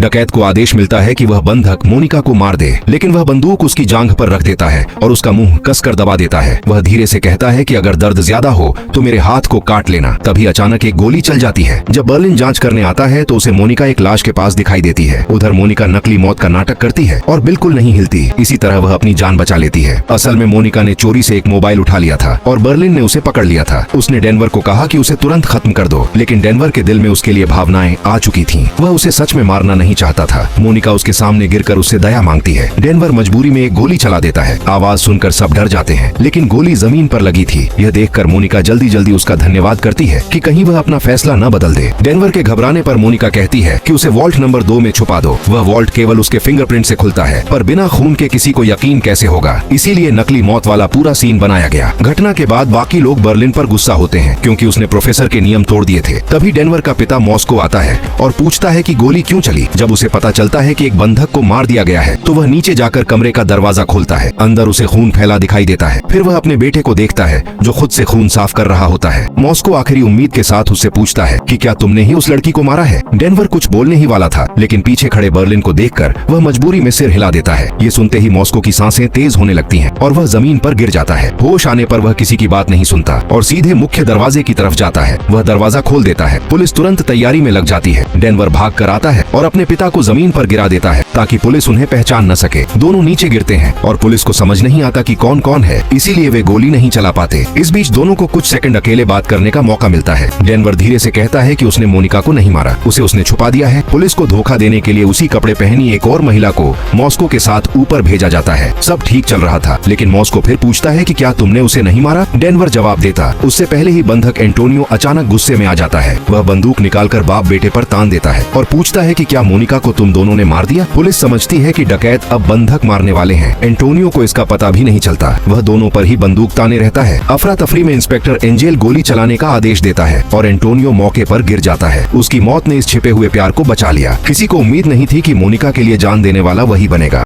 डकैत को आदेश मिलता है कि वह बंधक मोनिका को मार दे, लेकिन वह बंदूक उसकी जांघ पर रख देता है और उसका मुंह कसकर दबा देता है। वह धीरे से कहता है कि अगर दर्द ज्यादा हो तो मेरे हाथ को काट लेना। तभी अचानक एक गोली चल जाती है। जब बर्लिन जांच करने आता है तो उसे मोनिका एक लाश के पास दिखाई देती है। उधर मोनिका नकली मौत का नाटक करती है और बिल्कुल नहीं हिलती। इसी तरह वह अपनी जान बचा लेती है। असल में मोनिका ने चोरी से एक मोबाइल उठा लिया था और बर्लिन ने उसे पकड़ लिया था। उसने डेनवर को कहा कि उसे तुरंत खत्म कर दो, लेकिन डेनवर के दिल में उसके लिए भावनाएं आ चुकी थीं। वह उसे सच में मारना नहीं चाहता था। मोनिका उसके सामने गिरकर उससे दया मांगती है। डेनवर मजबूरी में एक गोली चला देता है। आवाज सुनकर सब डर जाते हैं, लेकिन गोली जमीन पर लगी थी। यह देखकर मोनिका जल्दी जल्दी उसका धन्यवाद करती है कि कहीं वह अपना फैसला न बदल दे। डेनवर के घबराने पर मोनिका कहती है कि उसे वॉल्ट नंबर 2 में छुपा दो। वह वॉल्ट केवल उसके फिंगरप्रिंट से खुलता है, पर बिना खून के किसी को यकीन कैसे होगा। इसीलिए नकली मौत वाला पूरा सीन बनाया गया। घटना के बाद बाकी लोग बर्लिन पर गुस्सा होते हैं क्योंकि उसने प्रोफेसर के नियम तोड़ दिए थे। तभी डेनवर का पिता मॉस्को आता है और पूछता है कि गोली क्यों चली। जब उसे पता चलता है कि एक बंधक को मार दिया गया है तो वह नीचे जाकर कमरे का दरवाजा खोलता है। अंदर उसे खून फैला दिखाई देता है। फिर वह अपने बेटे को देखता है जो खुद से खून साफ कर रहा होता है। मॉस्को आखिरी उम्मीद के साथ उससे पूछता है कि क्या तुमने ही उस लड़की को मारा है। डेनवर कुछ बोलने ही वाला था, लेकिन पीछे खड़े बर्लिन को देखकर वह मजबूरी में सिर हिला देता है। ये सुनते ही मॉस्को की सांसें तेज होने लगती हैं और वह जमीन पर गिर जाता है। होश आने पर वह किसी की बात नहीं सुनता और सीधे मुख्य दरवाजे की तरफ जाता है। वह दरवाजा खोल देता है। पुलिस तुरंत तैयारी में लग जाती है। डेनवर भाग कर आता है और अपने पिता को जमीन पर गिरा देता है ताकि पुलिस उन्हें पहचान न सके। दोनों नीचे गिरते हैं और पुलिस को समझ नहीं आता कि कौन कौन है, इसीलिए वे गोली नहीं चला पाते। इस बीच दोनों को कुछ सेकंड अकेले बात करने का मौका मिलता है। डेनवर धीरे से कहता है कि उसने मोनिका को नहीं मारा, उसे उसने छुपा दिया है। पुलिस को धोखा देने के लिए उसी कपड़े पहनी एक और महिला को मॉस्को के साथ ऊपर भेजा जाता है। सब ठीक चल रहा था, लेकिन मॉस्को फिर पूछता है कि क्या तुमने उसे नहीं मारा। डेनवर जवाब देता। उससे पहले ही बंधक एंटोनियो अचानक गुस्से में आ जाता है। वह बंदूक निकालकर बाप बेटे पर तान देता है और पूछता है कि क्या मोनिका को तुम दोनों ने मार दिया। पुलिस समझती है कि डकैत अब बंधक मारने वाले हैं। एंटोनियो को इसका पता भी नहीं चलता। वह दोनों पर ही बंदूक ताने रहता है। अफरा तफरी में इंस्पेक्टर एंजेल गोली चलाने का आदेश देता है और एंटोनियो मौके पर गिर जाता है। उसकी मौत ने इस छिपे हुए प्यार को बचा लिया। किसी को उम्मीद नहीं थी कि मोनिका के लिए जान देने वाला वही बनेगा।